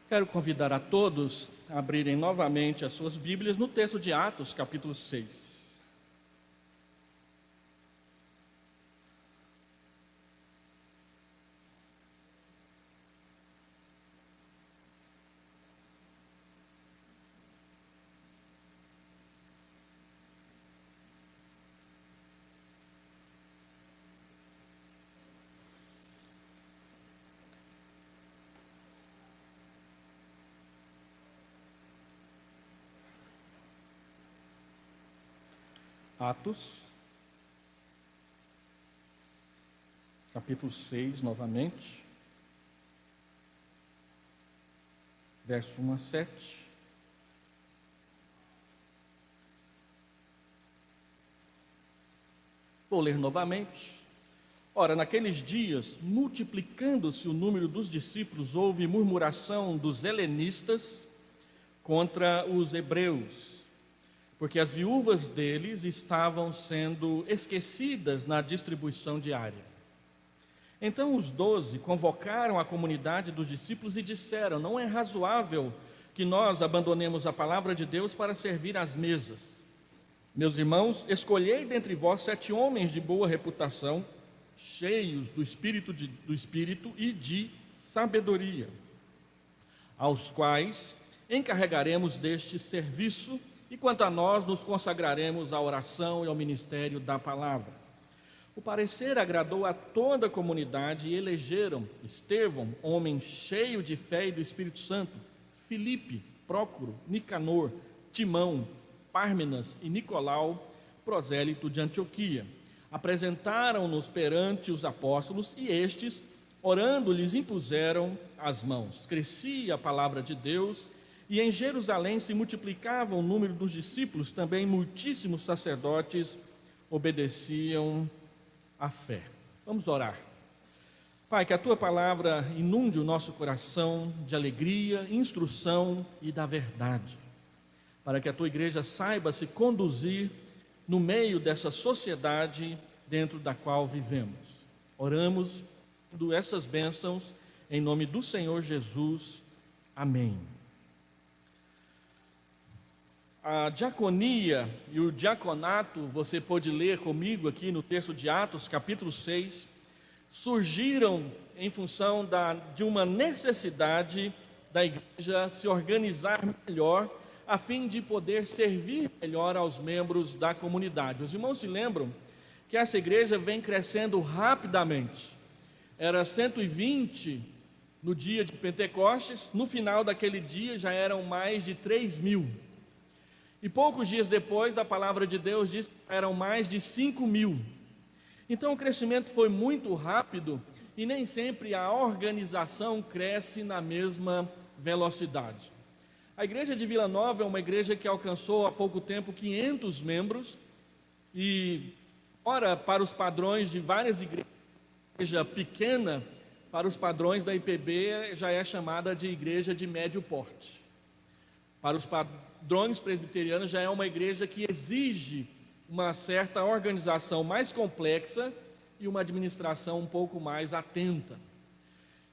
Quero convidar a todos a abrirem novamente as suas Bíblias no texto de Atos, capítulo 6. Atos, capítulo 6, novamente, verso 1 a 7. Vou ler novamente. Ora, naqueles dias, multiplicando-se o número dos discípulos, houve murmuração dos helenistas contra os hebreus, porque as viúvas deles estavam sendo esquecidas na distribuição diária. Então os 12 convocaram a comunidade dos discípulos e disseram: não é razoável que nós abandonemos a palavra de Deus para servir às mesas. Meus irmãos, escolhei dentre vós 7 homens de boa reputação, cheios do Espírito e de sabedoria, aos quais encarregaremos deste serviço, e quanto a nós, nos consagraremos à oração e ao ministério da palavra. O parecer agradou a toda a comunidade e elegeram Estevão, homem cheio de fé e do Espírito Santo, Filipe, Prócoro, Nicanor, Timão, Pármenas e Nicolau, prosélito de Antioquia. Apresentaram-nos perante os apóstolos e estes, orando, lhes impuseram as mãos. Crescia a palavra de Deus e em Jerusalém se multiplicava o número dos discípulos, também muitíssimos sacerdotes obedeciam à fé. Vamos orar. Pai, que a Tua palavra inunde o nosso coração de alegria, instrução e da verdade, para que a Tua igreja saiba se conduzir no meio dessa sociedade dentro da qual vivemos. Oramos por essas bênçãos em nome do Senhor Jesus. Amém. A diaconia e o diaconato, você pode ler comigo aqui no texto de Atos, capítulo 6, surgiram em função de uma necessidade da igreja se organizar melhor, a fim de poder servir melhor aos membros da comunidade. Os irmãos se lembram que essa igreja vem crescendo rapidamente. Era 120 no dia de Pentecostes, no final daquele dia já eram mais de 3.000. E poucos dias depois, a palavra de Deus diz que eram mais de 5.000. Então o crescimento foi muito rápido e nem sempre a organização cresce na mesma velocidade. A igreja de Vila Nova é uma igreja que alcançou há pouco tempo 500 membros e, ora, para os padrões de várias igreja pequena, para os padrões da IPB, já é chamada de igreja de médio porte. Para os padrões presbiterianos, já é uma igreja que exige uma certa organização mais complexa e uma administração um pouco mais atenta.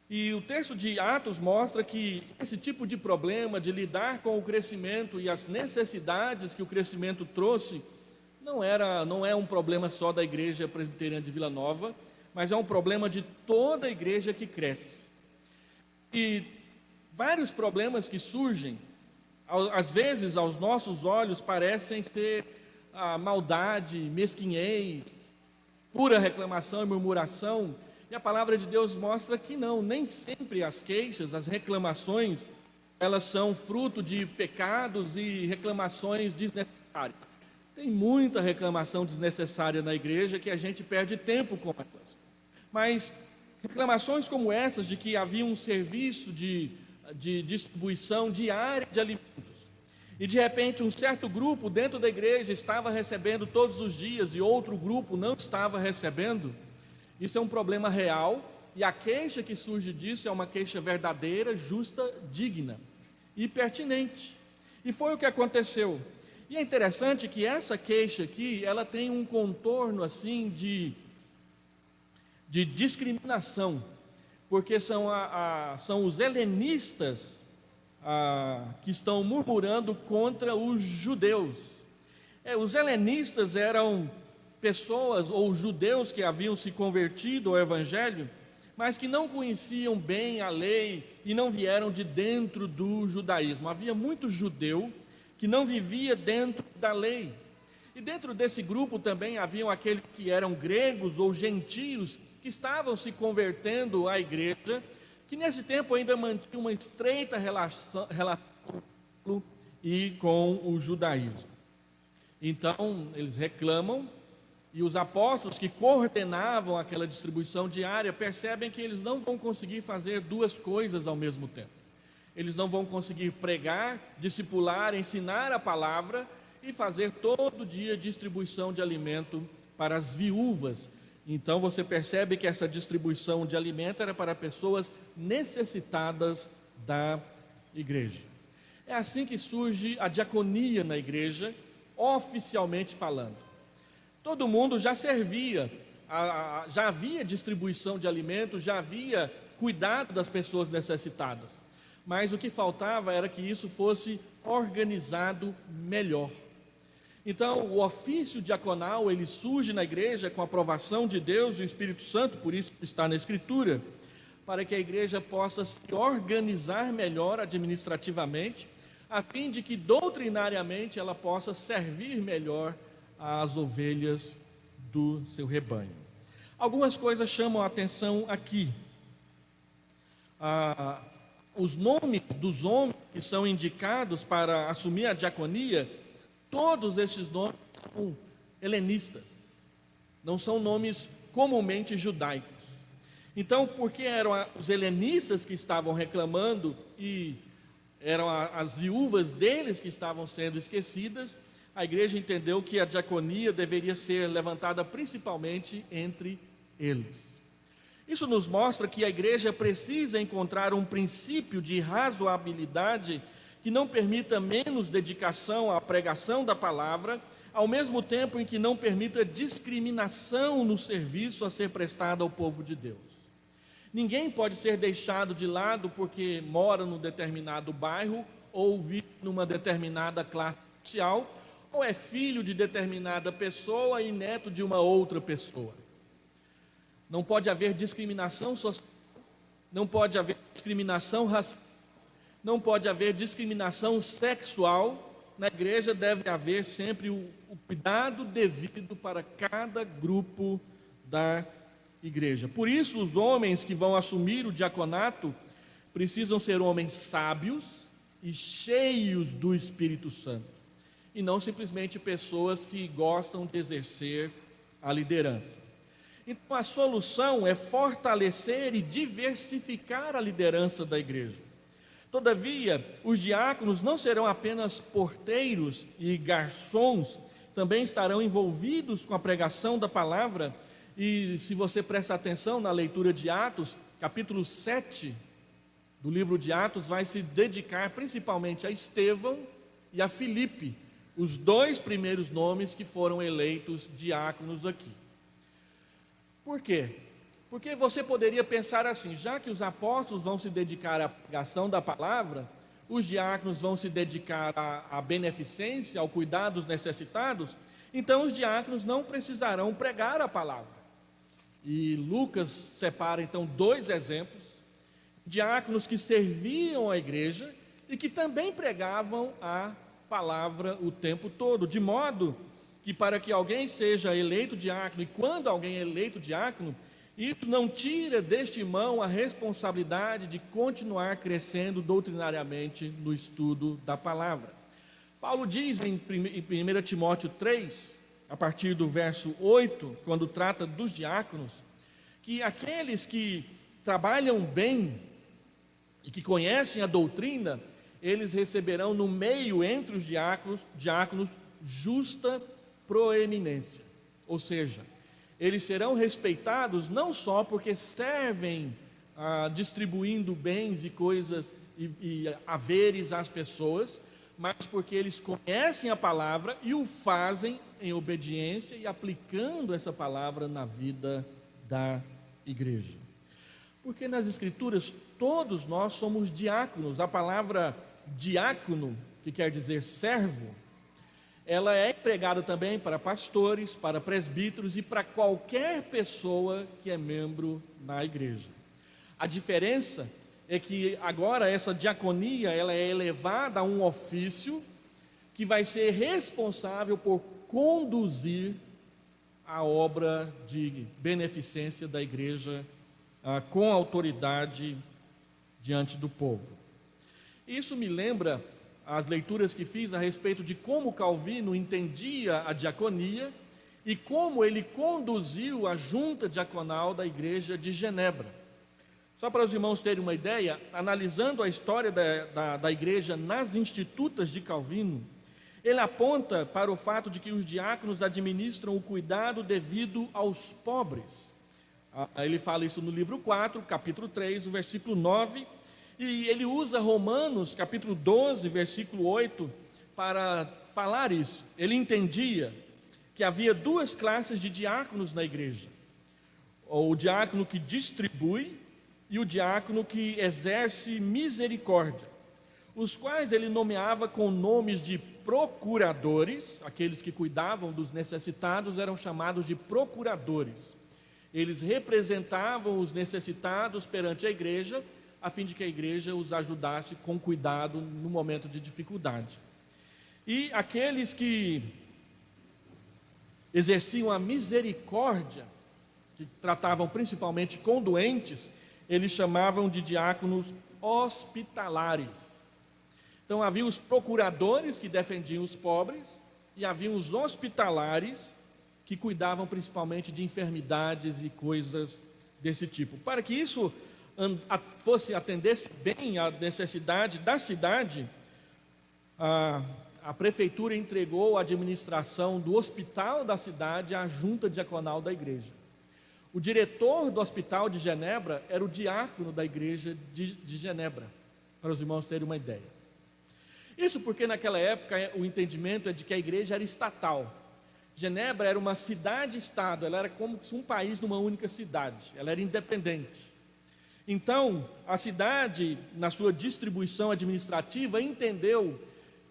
E o texto de Atos mostra que esse tipo de problema de lidar com o crescimento e as necessidades que o crescimento trouxe não é um problema só da igreja presbiteriana de Vila Nova, mas é um problema de toda a igreja que cresce. E vários problemas que surgem, às vezes aos nossos olhos parecem ser maldade, mesquinhez, pura reclamação e murmuração, e a palavra de Deus mostra que não, nem sempre as queixas, as reclamações, elas são fruto de pecados e reclamações desnecessárias. Tem muita reclamação desnecessária na igreja que a gente perde tempo com elas. Mas reclamações como essas, de que havia um serviço de distribuição diária de alimentos, e de repente um certo grupo dentro da igreja estava recebendo todos os dias e outro grupo não estava recebendo, isso é um problema real, e a queixa que surge disso é uma queixa verdadeira, justa, digna e pertinente. E foi o que aconteceu. E é interessante que essa queixa aqui, ela tem um contorno assim de discriminação, porque são os helenistas que estão murmurando contra os judeus. Os helenistas eram pessoas ou judeus que haviam se convertido ao Evangelho, mas que não conheciam bem a lei e não vieram de dentro do judaísmo. Havia muito judeu que não vivia dentro da lei. E dentro desse grupo também haviam aqueles que eram gregos ou gentios que estavam se convertendo à igreja, que nesse tempo ainda mantinham uma estreita relação com o judaísmo. Então, eles reclamam, e os apóstolos que coordenavam aquela distribuição diária percebem que eles não vão conseguir fazer duas coisas ao mesmo tempo. Eles não vão conseguir pregar, discipular, ensinar a palavra e fazer todo dia distribuição de alimento para as viúvas. Então você percebe que essa distribuição de alimento era para pessoas necessitadas da igreja. É assim que surge a diaconia na igreja, oficialmente falando. Todo mundo já servia, já havia distribuição de alimentos, já havia cuidado das pessoas necessitadas. Mas o que faltava era que isso fosse organizado melhor. Então, o ofício diaconal, ele surge na igreja com a aprovação de Deus e o Espírito Santo, por isso está na Escritura, para que a igreja possa se organizar melhor administrativamente, a fim de que doutrinariamente ela possa servir melhor às ovelhas do seu rebanho. Algumas coisas chamam a atenção aqui. Os nomes dos homens que são indicados para assumir a diaconia, todos esses nomes são helenistas, não são nomes comumente judaicos. Então, porque eram os helenistas que estavam reclamando e eram as viúvas deles que estavam sendo esquecidas, a igreja entendeu que a diaconia deveria ser levantada principalmente entre eles. Isso nos mostra que a igreja precisa encontrar um princípio de razoabilidade que não permita menos dedicação à pregação da palavra, ao mesmo tempo em que não permita discriminação no serviço a ser prestado ao povo de Deus. Ninguém pode ser deixado de lado porque mora num determinado bairro ou vive numa determinada classe social, ou é filho de determinada pessoa e neto de uma outra pessoa. Não pode haver discriminação social, não pode haver discriminação racial, não pode haver discriminação sexual. Na igreja deve haver sempre o cuidado devido para cada grupo da igreja. Por isso, os homens que vão assumir o diaconato precisam ser homens sábios e cheios do Espírito Santo, e não simplesmente pessoas que gostam de exercer a liderança. Então, a solução é fortalecer e diversificar a liderança da igreja. Todavia, os diáconos não serão apenas porteiros e garçons, também estarão envolvidos com a pregação da palavra. E se você prestar atenção na leitura de Atos, capítulo 7 do livro de Atos, vai se dedicar principalmente a Estevão e a Filipe, os dois primeiros nomes que foram eleitos diáconos aqui. Por quê? Porque você poderia pensar assim: já que os apóstolos vão se dedicar à pregação da palavra, os diáconos vão se dedicar à beneficência, ao cuidado dos necessitados, então os diáconos não precisarão pregar a palavra. E Lucas separa então dois exemplos: diáconos que serviam a igreja e que também pregavam a palavra o tempo todo, de modo que para que alguém seja eleito diácono, e quando alguém é eleito diácono, isso não tira deste irmão a responsabilidade de continuar crescendo doutrinariamente no estudo da palavra. Paulo diz em 1 Timóteo 3, a partir do verso 8, quando trata dos diáconos, que aqueles que trabalham bem e que conhecem a doutrina, eles receberão no meio entre os diáconos justa proeminência, ou seja, eles serão respeitados não só porque servem distribuindo bens e coisas e haveres às pessoas, mas porque eles conhecem a palavra e o fazem em obediência e aplicando essa palavra na vida da igreja. Porque nas Escrituras todos nós somos diáconos. A palavra diácono, que quer dizer servo, ela é empregada também para pastores, para presbíteros e para qualquer pessoa que é membro na igreja. A diferença é que agora essa diaconia ela é elevada a um ofício que vai ser responsável por conduzir a obra de beneficência da igreja com autoridade diante do povo. Isso me lembra as leituras que fiz a respeito de como Calvino entendia a diaconia e como ele conduziu a junta diaconal da igreja de Genebra. Só para os irmãos terem uma ideia, analisando a história da igreja nas institutas de Calvino, ele aponta para o fato de que os diáconos administram o cuidado devido aos pobres. Ele fala isso no livro 4, capítulo 3, o versículo 9, e ele usa Romanos, capítulo 12, versículo 8, para falar isso. Ele entendia que havia duas classes de diáconos na igreja: o diácono que distribui e o diácono que exerce misericórdia, os quais ele nomeava com nomes de procuradores. Aqueles que cuidavam dos necessitados eram chamados de procuradores. Eles representavam os necessitados perante a igreja, a fim de que a igreja os ajudasse com cuidado no momento de dificuldade. E aqueles que exerciam a misericórdia, que tratavam principalmente com doentes, eles chamavam de diáconos hospitalares. Então havia os procuradores que defendiam os pobres e havia os hospitalares que cuidavam principalmente de enfermidades e coisas desse tipo. Para que isso atendesse bem à necessidade da cidade, a prefeitura entregou a administração do hospital da cidade à junta diaconal da igreja. O diretor do hospital de Genebra era o diácono da igreja de Genebra, para os irmãos terem uma ideia. Isso porque naquela época o entendimento é de que a igreja era estatal. Genebra era uma cidade-estado, ela era como um país numa única cidade, ela era independente. Então, a cidade, na sua distribuição administrativa, entendeu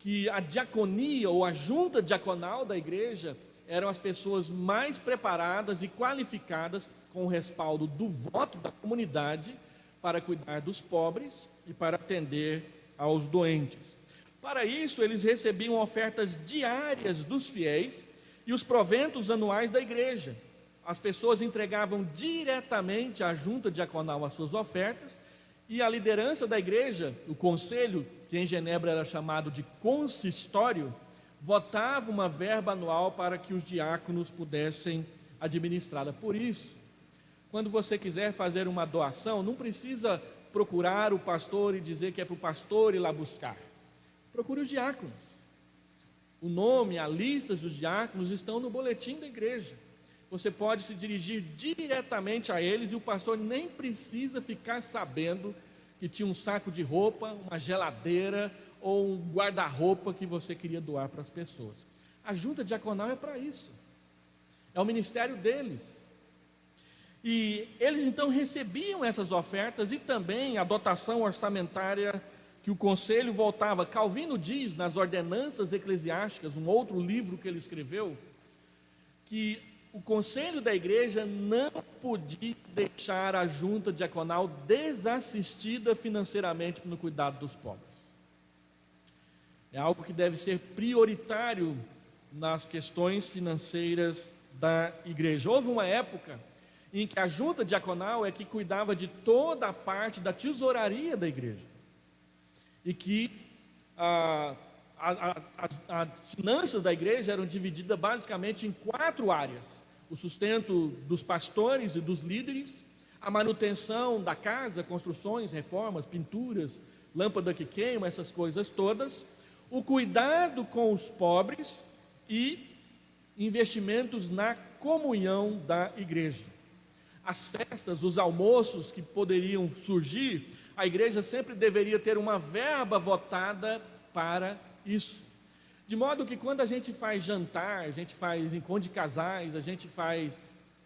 que a diaconia ou a junta diaconal da igreja eram as pessoas mais preparadas e qualificadas, com o respaldo do voto da comunidade, para cuidar dos pobres e para atender aos doentes. Para isso, eles recebiam ofertas diárias dos fiéis e os proventos anuais da igreja. As pessoas entregavam diretamente à junta diaconal as suas ofertas, e a liderança da igreja, o conselho, que em Genebra era chamado de consistório, votava uma verba anual para que os diáconos pudessem administrá-la. Por isso, quando você quiser fazer uma doação, não precisa procurar o pastor e dizer que é para o pastor ir lá buscar. Procure os diáconos. O nome, a lista dos diáconos estão no boletim da igreja. Você pode se dirigir diretamente a eles e o pastor nem precisa ficar sabendo que tinha um saco de roupa, uma geladeira ou um guarda-roupa que você queria doar para as pessoas. A junta diaconal é para isso. É o ministério deles. E eles então recebiam essas ofertas e também a dotação orçamentária que o conselho voltava. Calvino diz nas Ordenanças Eclesiásticas, um outro livro que ele escreveu, que o conselho da igreja não podia deixar a junta diaconal desassistida financeiramente no cuidado dos pobres. É algo que deve ser prioritário nas questões financeiras da igreja. Houve uma época em que a junta diaconal é que cuidava de toda a parte da tesouraria da igreja. E que as finanças da igreja eram divididas basicamente em 4 áreas: o sustento dos pastores e dos líderes, a manutenção da casa, construções, reformas, pinturas, lâmpada que queima, essas coisas todas, o cuidado com os pobres e investimentos na comunhão da igreja. As festas, os almoços que poderiam surgir, a igreja sempre deveria ter uma verba votada para isso. De modo que quando a gente faz jantar, a gente faz encontro de casais, a gente faz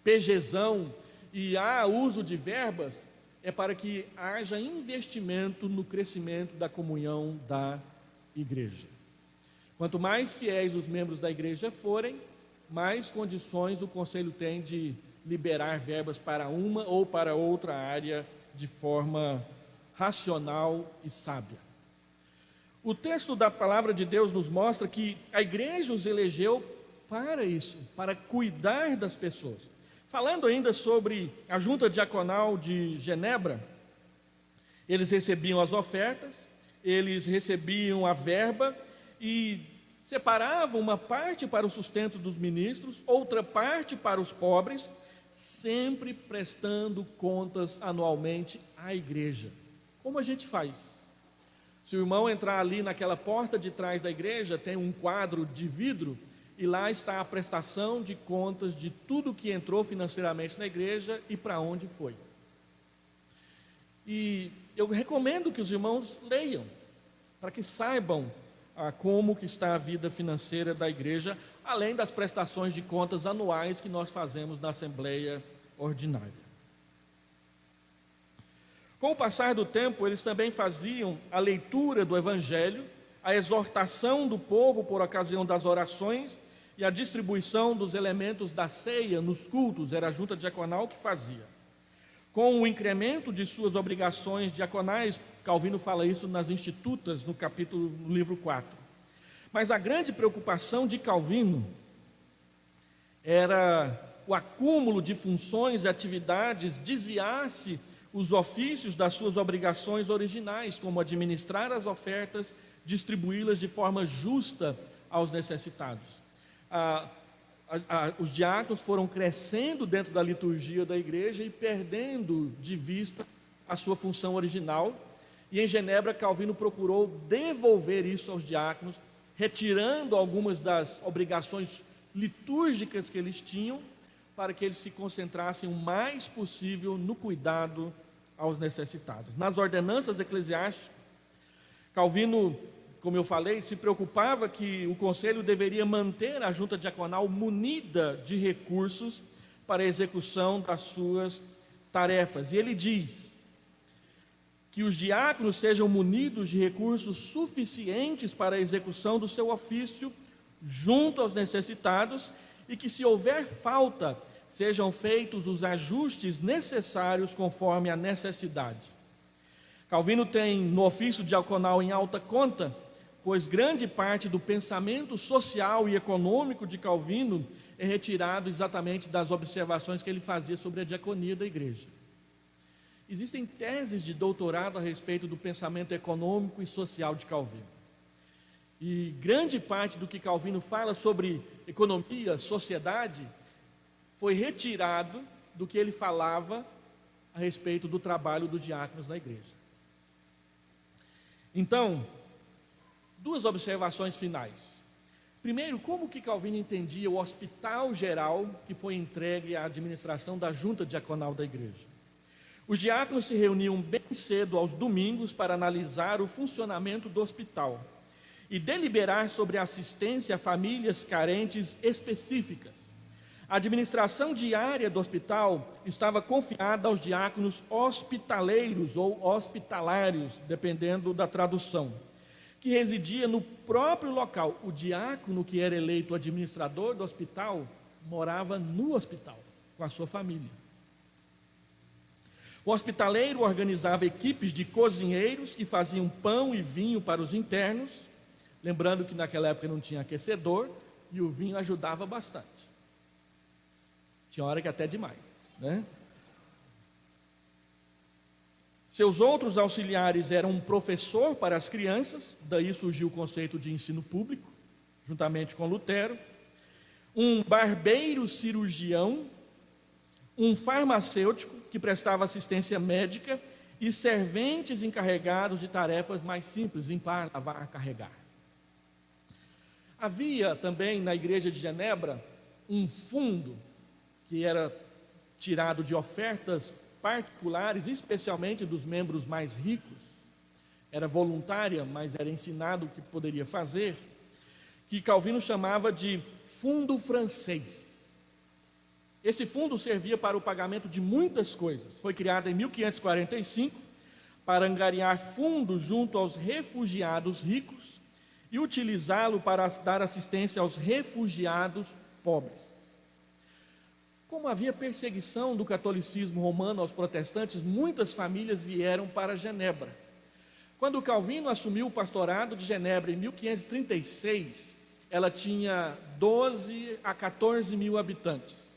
PGzão e há uso de verbas, é para que haja investimento no crescimento da comunhão da igreja. Quanto mais fiéis os membros da igreja forem, mais condições o conselho tem de liberar verbas para uma ou para outra área de forma racional e sábia. O texto da palavra de Deus nos mostra que a igreja os elegeu para isso, para cuidar das pessoas. Falando ainda sobre a junta diaconal de Genebra, eles recebiam as ofertas, eles recebiam a verba e separavam uma parte para o sustento dos ministros, outra parte para os pobres, sempre prestando contas anualmente à igreja. Como a gente faz? Se o irmão entrar ali naquela porta de trás da igreja, tem um quadro de vidro, e lá está a prestação de contas de tudo que entrou financeiramente na igreja e para onde foi. E eu recomendo que os irmãos leiam, para que saibam como que está a vida financeira da igreja, além das prestações de contas anuais que nós fazemos na Assembleia Ordinária. Com o passar do tempo, eles também faziam a leitura do Evangelho, a exortação do povo por ocasião das orações e a distribuição dos elementos da ceia nos cultos, era a junta diaconal que fazia. Com o incremento de suas obrigações diaconais, Calvino fala isso nas Institutas, no livro 4. Mas a grande preocupação de Calvino era o acúmulo de funções e atividades desviasse os ofícios das suas obrigações originais, como administrar as ofertas, distribuí-las de forma justa aos necessitados. Os diáconos foram crescendo dentro da liturgia da igreja e perdendo de vista a sua função original. E em Genebra, Calvino procurou devolver isso aos diáconos, retirando algumas das obrigações litúrgicas que eles tinham, para que eles se concentrassem o mais possível no cuidado aos necessitados. Nas ordenanças eclesiásticas, Calvino, como eu falei, se preocupava que o conselho deveria manter a junta diaconal munida de recursos para a execução das suas tarefas. E ele diz que os diáconos sejam munidos de recursos suficientes para a execução do seu ofício junto aos necessitados e que, se houver falta, sejam feitos os ajustes necessários conforme a necessidade. Calvino tem no ofício diaconal em alta conta, pois grande parte do pensamento social e econômico de Calvino é retirado exatamente das observações que ele fazia sobre a diaconia da igreja. Existem teses de doutorado a respeito do pensamento econômico e social de Calvino. E grande parte do que Calvino fala sobre economia, sociedade, foi retirado do que ele falava a respeito do trabalho dos diáconos na igreja. Então, duas observações finais. Primeiro, como que Calvino entendia o hospital geral que foi entregue à administração da junta diaconal da igreja? Os diáconos se reuniam bem cedo aos domingos para analisar o funcionamento do hospital e deliberar sobre a assistência a famílias carentes específicas. A administração diária do hospital estava confiada aos diáconos hospitaleiros ou hospitalários, dependendo da tradução, que residia no próprio local. O diácono que era eleito administrador do hospital morava no hospital, com a sua família. O hospitaleiro organizava equipes de cozinheiros que faziam pão e vinho para os internos, lembrando que naquela época não tinha aquecedor e o vinho ajudava bastante. Tinha hora que até demais, né? Seus outros auxiliares eram um professor para as crianças, daí surgiu o conceito de ensino público, juntamente com Lutero, um barbeiro cirurgião, um farmacêutico que prestava assistência médica e serventes encarregados de tarefas mais simples, limpar, lavar, carregar. Havia também na igreja de Genebra um fundo que era tirado de ofertas particulares, especialmente dos membros mais ricos. Era voluntária, mas era ensinado o que poderia fazer, que Calvino chamava de fundo francês. Esse fundo servia para o pagamento de muitas coisas. Foi criado em 1545 para angariar fundos junto aos refugiados ricos e utilizá-lo para dar assistência aos refugiados pobres. Como havia perseguição do catolicismo romano aos protestantes, muitas famílias vieram para Genebra. Quando Calvino assumiu o pastorado de Genebra em 1536, ela tinha 12 a 14 mil habitantes.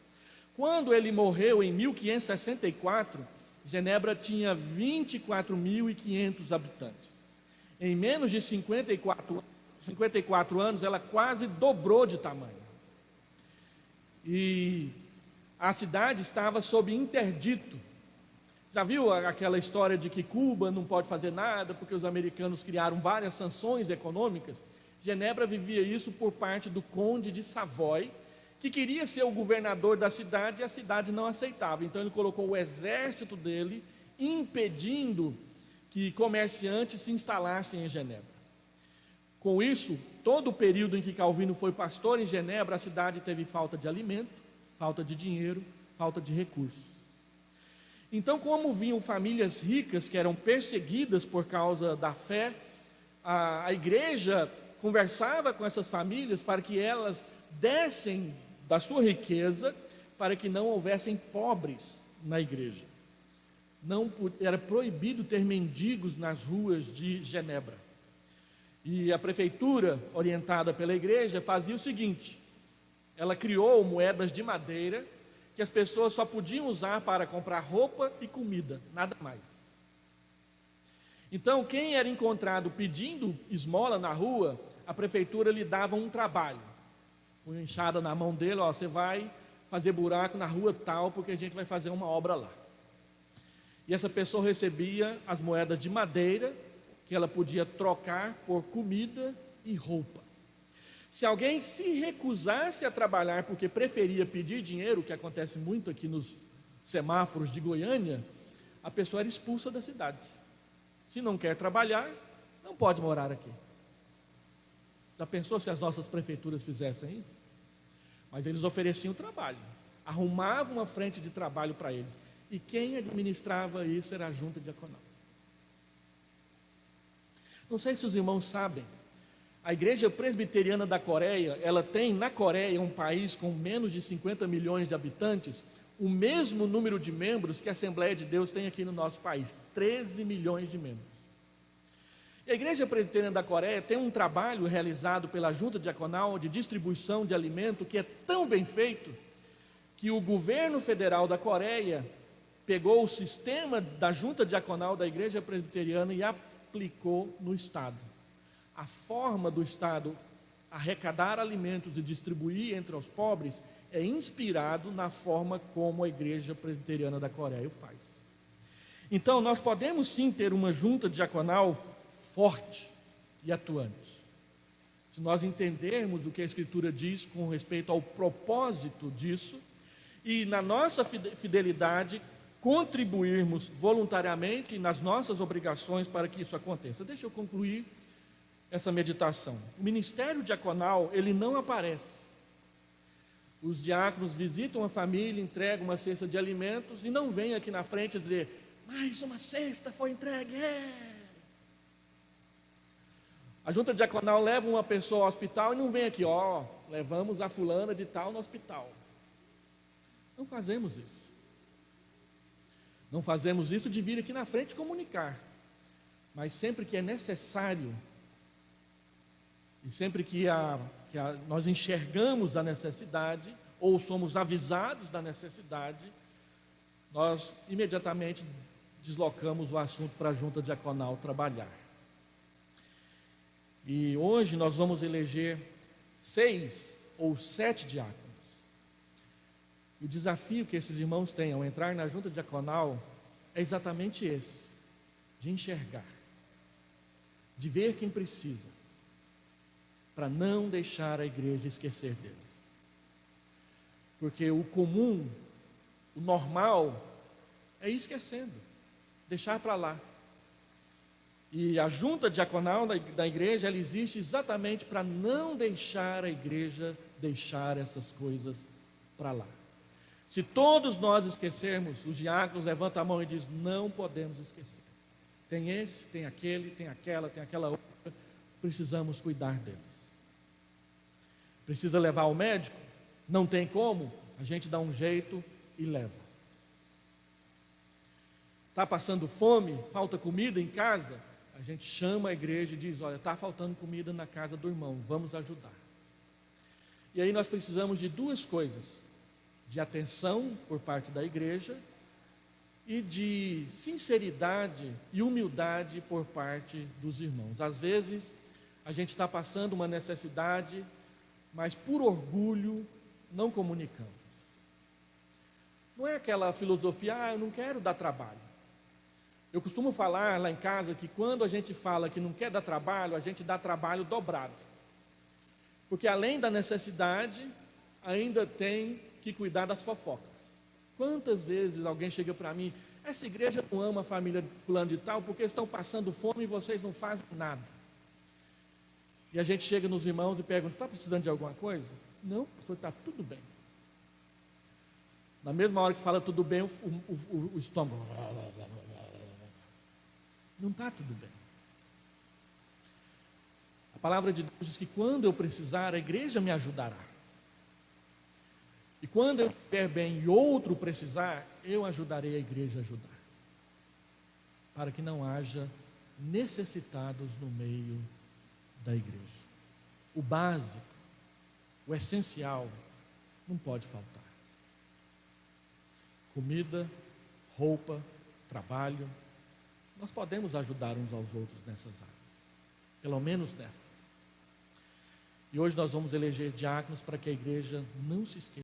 Quando ele morreu em 1564, Genebra tinha 24.500 habitantes. Em menos de 54 anos, ela quase dobrou de tamanho. E a cidade estava sob interdito. Já viu aquela história de que Cuba não pode fazer nada porque os americanos criaram várias sanções econômicas? Genebra vivia isso por parte do conde de Savoy, que queria ser o governador da cidade e a cidade não aceitava. Então ele colocou o exército dele impedindo que comerciantes se instalassem em Genebra. Com isso, todo o período em que Calvino foi pastor em Genebra, a cidade teve falta de alimento, falta de dinheiro, falta de recursos. Então, como vinham famílias ricas que eram perseguidas por causa da fé, a igreja conversava com essas famílias para que elas dessem da sua riqueza para que não houvessem pobres na igreja. Não era proibido ter mendigos nas ruas de Genebra. E a prefeitura, orientada pela igreja, fazia o seguinte: ela criou moedas de madeira que as pessoas só podiam usar para comprar roupa e comida, nada mais. Então, quem era encontrado pedindo esmola na rua, a prefeitura lhe dava um trabalho. Uma enxada na mão dele: ó, você vai fazer buraco na rua tal, porque a gente vai fazer uma obra lá. E essa pessoa recebia as moedas de madeira, que ela podia trocar por comida e roupa. Se alguém se recusasse a trabalhar porque preferia pedir dinheiro, que acontece muito aqui nos semáforos de Goiânia, a pessoa era expulsa da cidade. Se não quer trabalhar, não pode morar aqui. Já pensou se as nossas prefeituras fizessem isso? Mas eles ofereciam trabalho, arrumavam uma frente de trabalho para eles. E quem administrava isso era a junta diaconal. Não sei se os irmãos sabem, a Igreja Presbiteriana da Coreia, ela tem na Coreia, um país com menos de 50 milhões de habitantes, o mesmo número de membros que a Assembleia de Deus tem aqui no nosso país, 13 milhões de membros. E a Igreja Presbiteriana da Coreia tem um trabalho realizado pela Junta Diaconal de distribuição de alimento que é tão bem feito que o governo federal da Coreia pegou o sistema da Junta Diaconal da Igreja Presbiteriana e aplicou no Estado. A forma do Estado arrecadar alimentos e distribuir entre os pobres é inspirado na forma como a Igreja Presbiteriana da Coreia o faz. Então, nós podemos sim ter uma junta diaconal forte e atuante. Se nós entendermos o que a Escritura diz com respeito ao propósito disso, e na nossa fidelidade, contribuirmos voluntariamente nas nossas obrigações para que isso aconteça. Deixa eu concluir essa meditação. O ministério diaconal, ele não aparece. Os diáconos visitam a família, entregam uma cesta de alimentos e não vêm aqui na frente dizer: mais uma cesta foi entregue. A junta diaconal leva uma pessoa ao hospital e não vem aqui: ó, levamos a fulana de tal no hospital. Não fazemos isso. Não fazemos isso de vir aqui na frente comunicar. Mas sempre que é necessário, e sempre que nós enxergamos a necessidade, ou somos avisados da necessidade, nós imediatamente deslocamos o assunto para a junta diaconal trabalhar. E hoje nós vamos eleger 6 ou 7 diáconos. E o desafio que esses irmãos têm ao entrar na junta diaconal é exatamente esse: de enxergar, de ver quem precisa, para não deixar a igreja esquecer deles. Porque o comum, o normal, é ir esquecendo, deixar para lá. E a junta diaconal da igreja, ela existe exatamente para não deixar a igreja deixar essas coisas para lá. Se todos nós esquecermos, os diáconos levantam a mão e dizem: não podemos esquecer. Tem esse, tem aquele, tem aquela outra. Precisamos cuidar deles. Precisa levar ao médico? Não tem como? A gente dá um jeito e leva. Está passando fome? Falta comida em casa? A gente chama a igreja e diz: olha, está faltando comida na casa do irmão, vamos ajudar. E aí nós precisamos de duas coisas: de atenção por parte da igreja e de sinceridade e humildade por parte dos irmãos. Às vezes a gente está passando uma necessidade, mas por orgulho não comunicamos. Não é aquela filosofia: eu não quero dar trabalho. Eu costumo falar lá em casa que quando a gente fala que não quer dar trabalho, a gente dá trabalho dobrado. Porque além da necessidade, ainda tem que cuidar das fofocas. Quantas vezes alguém chega para mim: essa igreja não ama a família fulano de tal porque estão passando fome e vocês não fazem nada. E a gente chega nos irmãos e pergunta: está precisando de alguma coisa? Não, pastor, está tudo bem. Na mesma hora que fala tudo bem, o estômago: não está tudo bem. A palavra de Deus diz que quando eu precisar, a igreja me ajudará. E quando eu estiver bem e outro precisar, eu ajudarei a igreja a ajudar. Para que não haja necessitados no meio da igreja. O básico, o essencial, não pode faltar. Comida, roupa, trabalho. Nós podemos ajudar uns aos outros nessas áreas. Pelo menos nessas. E hoje nós vamos eleger diáconos para que a igreja não se esqueça